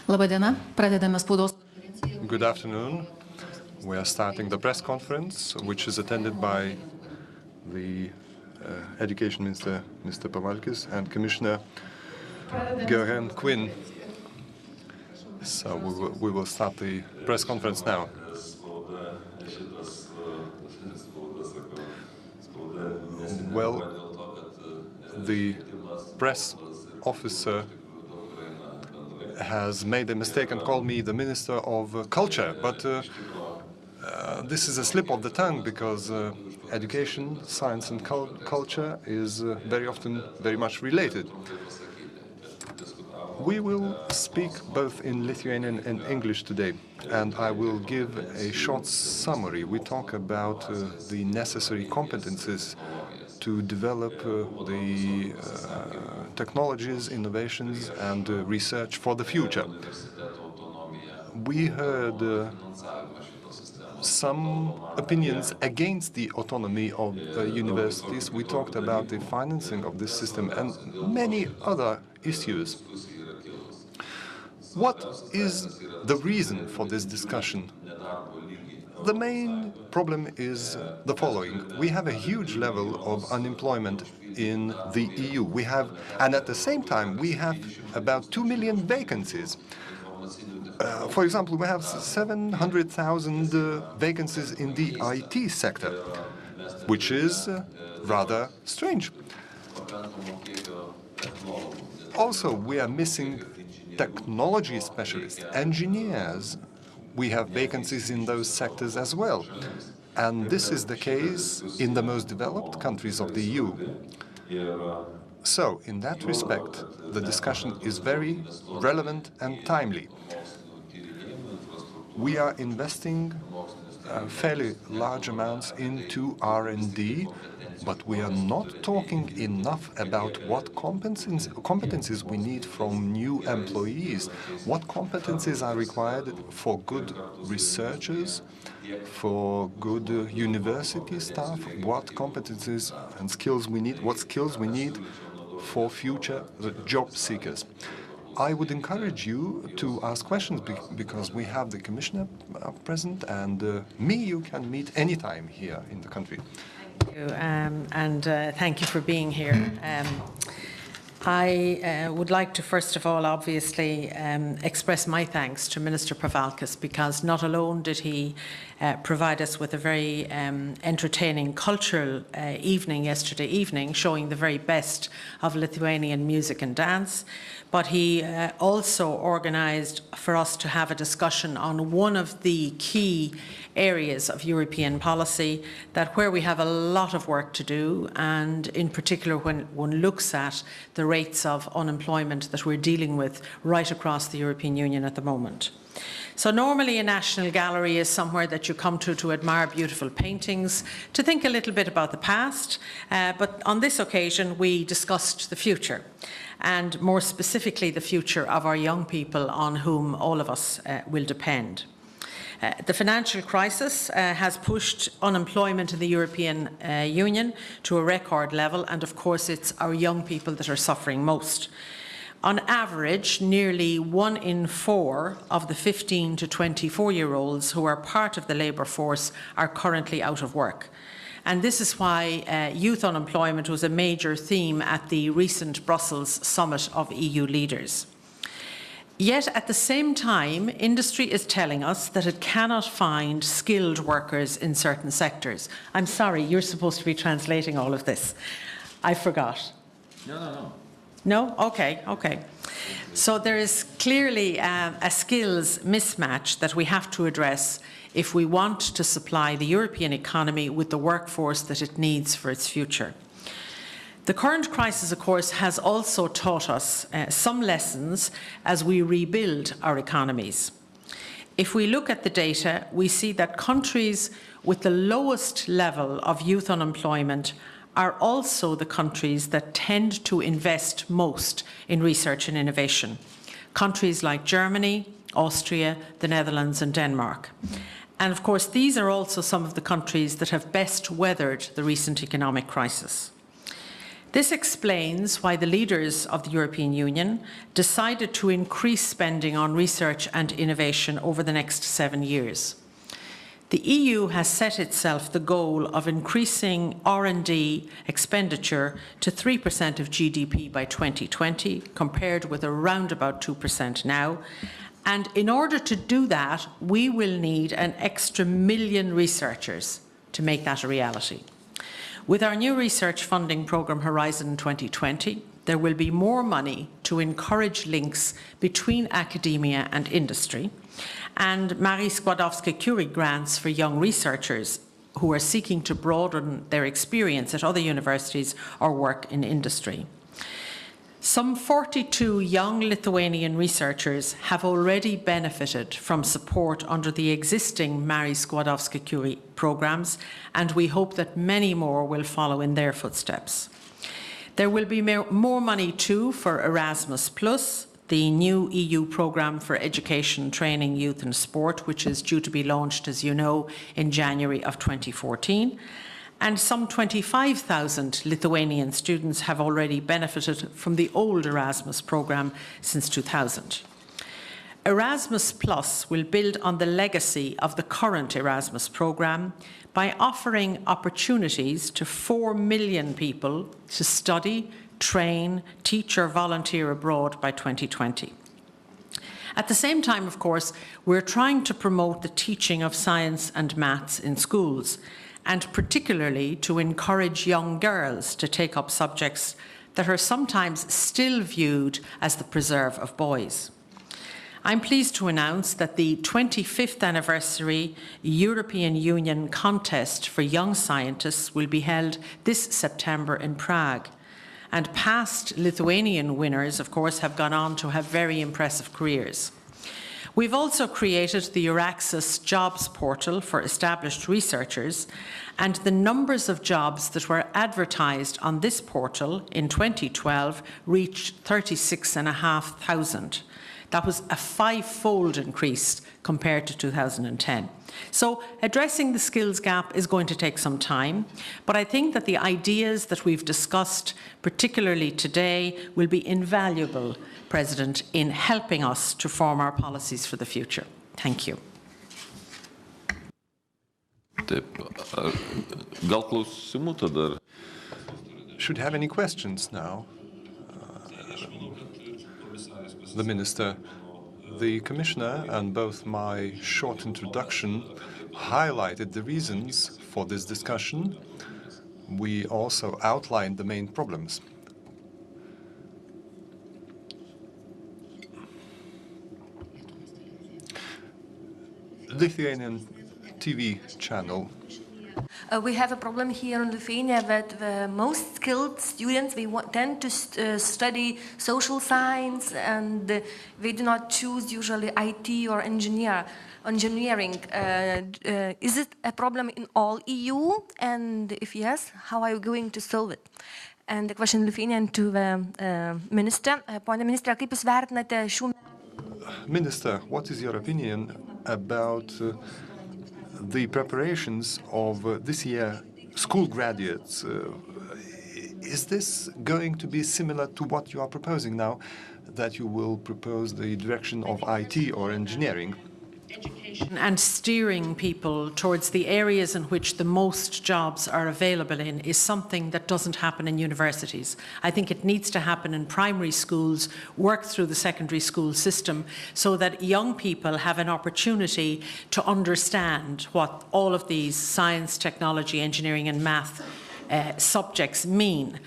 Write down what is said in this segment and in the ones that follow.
Labadiena, pradedame spaudos. Good afternoon. We are starting the press conference, which is attended by the Education Minister, Mr. Pavalkis, and Commissioner Göran Quinn. So we will start the press conference now. Well, the press officer has made a mistake and called me the Minister of Culture, but this is a slip of the tongue because education, science and culture is very often very much related. We will speak both in Lithuanian and English today, and I will give a short summary. We talk about the necessary competences to develop the technologies, innovations, and research for the future. We heard some opinions against the autonomy of universities. We talked about the financing of this system and many other issues. What is the reason for this discussion? The main problem is the following. We have a huge level of unemployment in the EU. And at the same time, we have about 2 million vacancies. For example, we have 700,000 vacancies in the IT sector, which is rather strange. Also, we are missing technology specialists, engineers. We have vacancies in those sectors as well. And this is the case in the most developed countries of the EU. So, in that respect, the discussion is very relevant and timely. We are investing fairly large amounts into R&D, but we are not talking enough about what competencies we need from new employees, what competencies are required for good researchers, for good university staff, what competencies and skills we need, what skills we need for future job seekers. I would encourage you to ask questions because we have the Commissioner present, and me you can meet anytime here in the country. Thank you, and thank you for being here. I would like to first of all obviously express my thanks to Minister Pavalkis, because not alone did he provide us with a very entertaining cultural evening yesterday evening, showing the very best of Lithuanian music and dance, but he also organised for us to have a discussion on one of the key areas of European policy where we have a lot of work to do, and in particular when one looks at the rates of unemployment that we're dealing with right across the European Union at the moment. So normally a National Gallery is somewhere that you come to admire beautiful paintings, to think a little bit about the past, but on this occasion we discussed the future, and more specifically the future of our young people on whom all of us will depend. The financial crisis has pushed unemployment in the European Union to a record level, and of course it's our young people that are suffering most. On average, nearly 1 in 4 of the 15 to 24-year-olds who are part of the labour force are currently out of work. And this is why youth unemployment was a major theme at the recent Brussels summit of EU leaders. Yet at the same time, industry is telling us that it cannot find skilled workers in certain sectors. I'm sorry, you're supposed to be translating all of this. I forgot. No. No? Okay. So there is clearly a skills mismatch that we have to address if we want to supply the European economy with the workforce that it needs for its future. The current crisis, of course, has also taught us some lessons as we rebuild our economies. If we look at the data, we see that countries with the lowest level of youth unemployment are also the countries that tend to invest most in research and innovation. Countries like Germany, Austria, the Netherlands and Denmark. And of course, these are also some of the countries that have best weathered the recent economic crisis. This explains why the leaders of the European Union decided to increase spending on research and innovation over the next 7 years. The EU has set itself the goal of increasing R&D expenditure to 3% of GDP by 2020, compared with around about 2% now. And in order to do that, we will need an extra 1 million researchers to make that a reality. With our new research funding programme Horizon 2020, there will be more money to encourage links between academia and industry, and Marie Skłodowska-Curie grants for young researchers who are seeking to broaden their experience at other universities or work in industry. Some 42 young Lithuanian researchers have already benefited from support under the existing Marie Skłodowska-Curie programmes, and we hope that many more will follow in their footsteps. There will be more money too for Erasmus+, the new EU programme for education, training, youth and sport, which is due to be launched, as you know, in January of 2014. And some 25,000 Lithuanian students have already benefited from the old Erasmus programme since 2000. Erasmus Plus will build on the legacy of the current Erasmus programme by offering opportunities to 4 million people to study, train, teach or volunteer abroad by 2020. At the same time, of course, we're trying to promote the teaching of science and maths in schools, and particularly to encourage young girls to take up subjects that are sometimes still viewed as the preserve of boys. I'm pleased to announce that the 25th anniversary European Union contest for young scientists will be held this September in Prague. And past Lithuanian winners, of course, have gone on to have very impressive careers. We've also created the Euraxis jobs portal for established researchers, and the numbers of jobs that were advertised on this portal in 2012 reached 36,500. That was a 5-fold increase compared to 2010. So addressing the skills gap is going to take some time, but I think that the ideas that we've discussed, particularly today, will be invaluable, President, in helping us to form our policies for the future. Thank you. Should have any questions now? The Minister, the Commissioner, and both my short introduction highlighted the reasons for this discussion. We also outlined the main problems. Lithuanian TV channel. We have a problem here in Lithuania that the most skilled students, they tend to study social science, and they do not choose usually IT or engineering. Is it a problem in all EU? And if yes, how are you going to solve it? And the question in Lithuanian to the Minister. Pone Ministre, kaip jūs vertinate šių metų? Minister, what is your opinion about the preparations of this year school graduates? Is this going to be similar to what you are proposing now, that you will propose the direction of IT or engineering? And steering people towards the areas in which the most jobs are available in is something that doesn't happen in universities. I think it needs to happen in primary schools, work through the secondary school system, so that young people have an opportunity to understand what all of these science, technology, engineering and math subjects mean.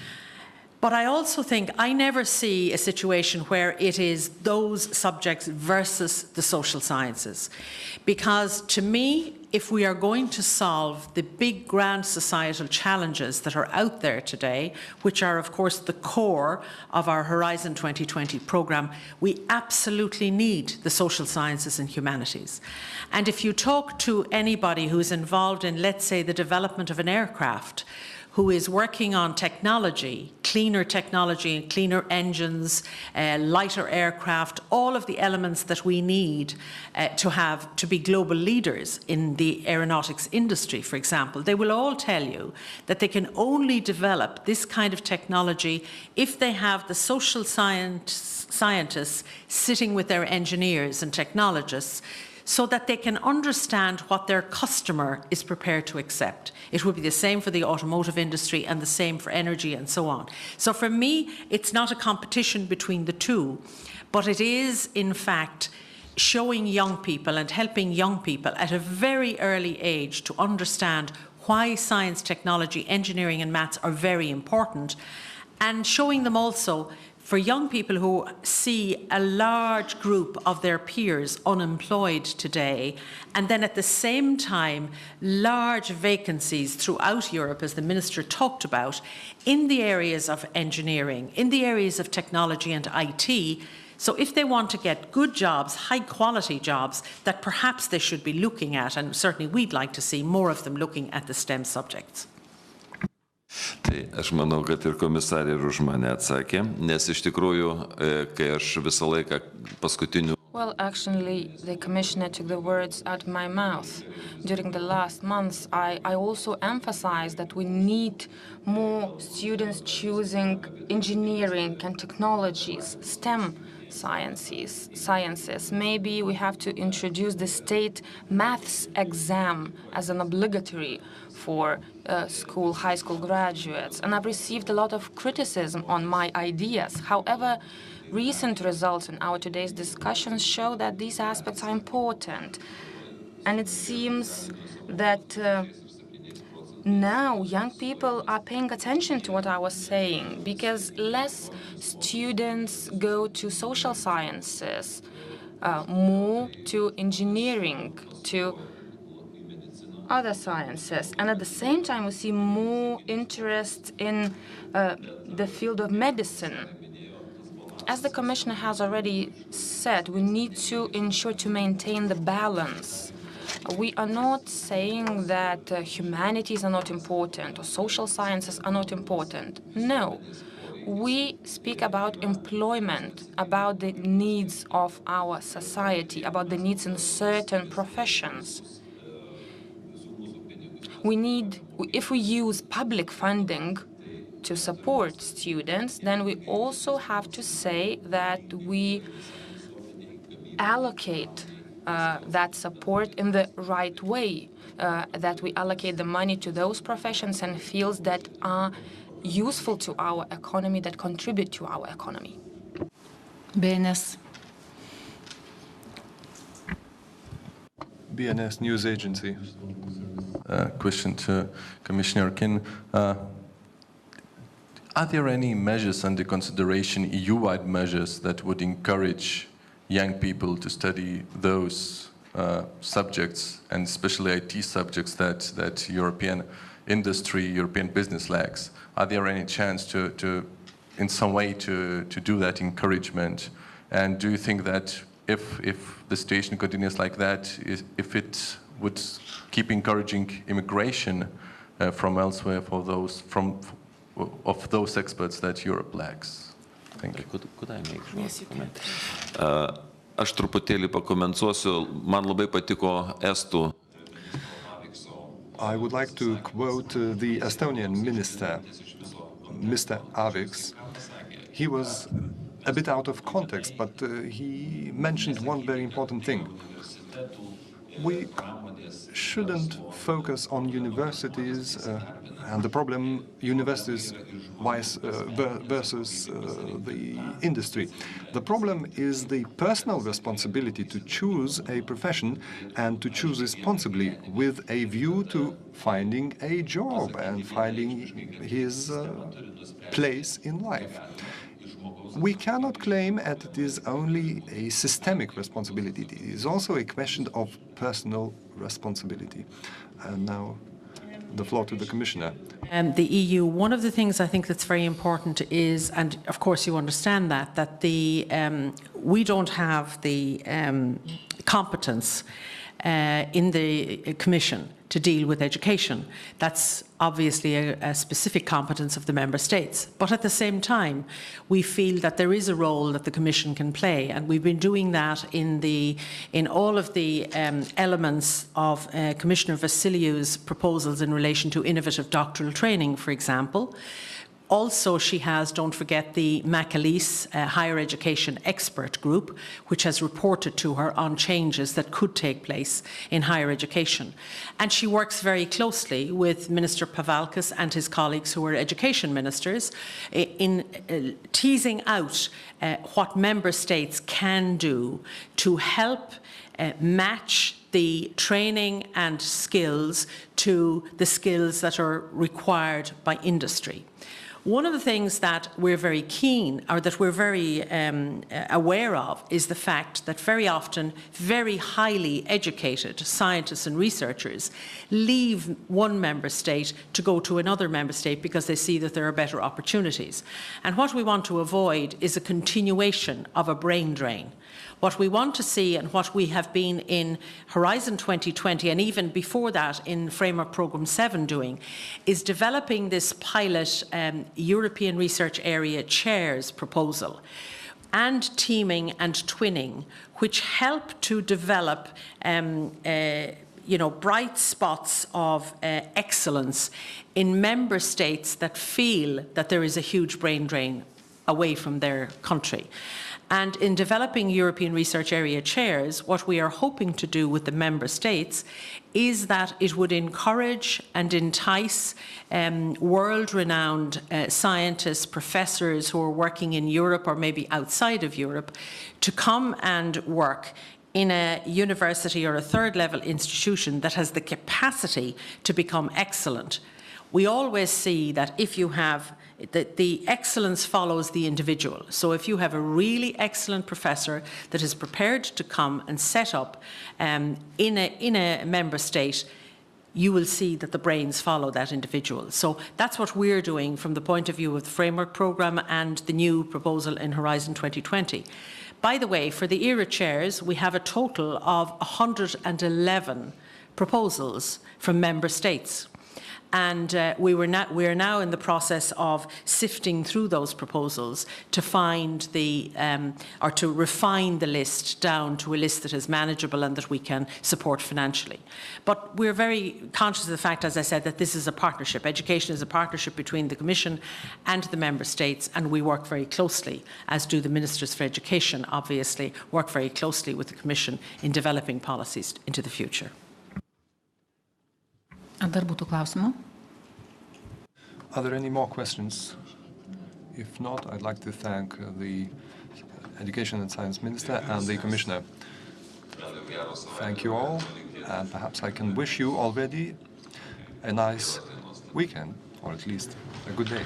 But I also think I never see a situation where it is those subjects versus the social sciences. Because to me, if we are going to solve the big grand societal challenges that are out there today, which are of course the core of our Horizon 2020 programme, we absolutely need the social sciences and humanities. And if you talk to anybody who's involved in, let's say, the development of an aircraft, who is working on technology, cleaner technology, cleaner engines, lighter aircraft, all of the elements that we need to be global leaders in the aeronautics industry, for example, they will all tell you that they can only develop this kind of technology if they have the social scientists sitting with their engineers and technologists, so that they can understand what their customer is prepared to accept. It would be the same for the automotive industry and the same for energy and so on. So for me, it's not a competition between the two, but it is, in fact, showing young people and helping young people at a very early age to understand why science, technology, engineering and maths are very important, and showing them also, for young people who see a large group of their peers unemployed today, and then at the same time large vacancies throughout Europe, as the Minister talked about, in the areas of engineering, in the areas of technology and IT. So if they want to get good jobs, high quality jobs, that perhaps they should be looking at, and certainly we'd like to see more of them looking at the STEM subjects. Tai aš manau, kad ir komisarė ir už mane atsakė, nes iš tikrųjų, kai aš visą laiką paskutinių... Well, actually, the Commissioner took the words out of my mouth. During the last months, I also emphasized that we need more students choosing engineering and technologies, STEM sciences. Maybe we have to introduce the state maths exam as an obligatory for high school graduates. And I've received a lot of criticism on my ideas. However, recent results in our today's discussions show that these aspects are important. And it seems that now young people are paying attention to what I was saying, because less students go to social sciences, more to engineering, to other sciences. And at the same time, we see more interest in the field of medicine. As the Commissioner has already said, we need to ensure to maintain the balance. We are not saying that humanities are not important or social sciences are not important. No. We speak about employment, about the needs of our society, about the needs in certain professions. If we use public funding to support students, then we also have to say that we allocate that support in the right way, that we allocate the money to those professions and fields that are useful to our economy, that contribute to our economy. BNS. BNS News Agency. Question to Commissioner Kin. Are there any measures under consideration, EU-wide measures, that would encourage young people to study those subjects, and especially IT subjects that European industry, European business lacks? Are there any chance to in some way, to do that encouragement? And do you think that if the situation continues like that, if it would keep encouraging immigration from elsewhere for those of those experts that Europe lacks? Thank you. Could I make sure? Yes, you can. Aš truputėlį pakomentuosiu, man labai patiko estų. I would like to quote the Estonian minister, Mr. Aviks. He was a bit out of context, but he mentioned one very important thing. We shouldn't focus on universities and the problem universities versus the industry. The problem is the personal responsibility to choose a profession and to choose responsibly with a view to finding a job and finding his place in life. We cannot claim that it is only a systemic responsibility. It is also a question of personal responsibility. And now the floor to the Commissioner. The EU, one of the things I think that's very important is, and of course you understand that we don't have the competence in the Commission to deal with education. That's obviously a specific competence of the Member States. But at the same time, we feel that there is a role that the Commission can play, and we've been doing that in all of the elements of Commissioner Vassiliou's proposals in relation to innovative doctoral training, for example. Also, she has, don't forget, the Macalise Higher Education Expert Group, which has reported to her on changes that could take place in higher education. And she works very closely with Minister Pavalkis and his colleagues who are education ministers in teasing out what member states can do to help match the training and skills to the skills that are required by industry. One of the things that we're very keen, or that we're very aware of, is the fact that very often very highly educated scientists and researchers leave one member state to go to another member state because they see that there are better opportunities. And what we want to avoid is a continuation of a brain drain. What we want to see, and what we have been in Horizon 2020 and even before that in Framework Programme 7 doing, is developing this pilot European Research Area Chairs proposal and teaming and twinning, which help to develop bright spots of excellence in member states that feel that there is a huge brain drain away from their country. And in developing European Research Area Chairs, what we are hoping to do with the member states is that it would encourage and entice world-renowned scientists, professors who are working in Europe or maybe outside of Europe to come and work in a university or a third-level institution that has the capacity to become excellent. We always see that if you have the excellence follows the individual. So if you have a really excellent professor that is prepared to come and set up in a member state, you will see that the brains follow that individual. So that's what we're doing from the point of view of the framework programme and the new proposal in Horizon 2020. By the way, for the ERA chairs, we have a total of 111 proposals from member states. And we are now in the process of sifting through those proposals to find or to refine the list down to a list that is manageable and that we can support financially. But we're very conscious of the fact, as I said, that this is a partnership. Education is a partnership between the Commission and the Member States, and we work very closely, as do the Ministers for Education, obviously, work very closely with the Commission in developing policies into the future. Ar dar būtų klausimų? Are there any more questions? If not, I'd like to thank the Education and Science Minister and the Commissioner. Thank you all, and perhaps I can wish you already a nice weekend, or at least a good day.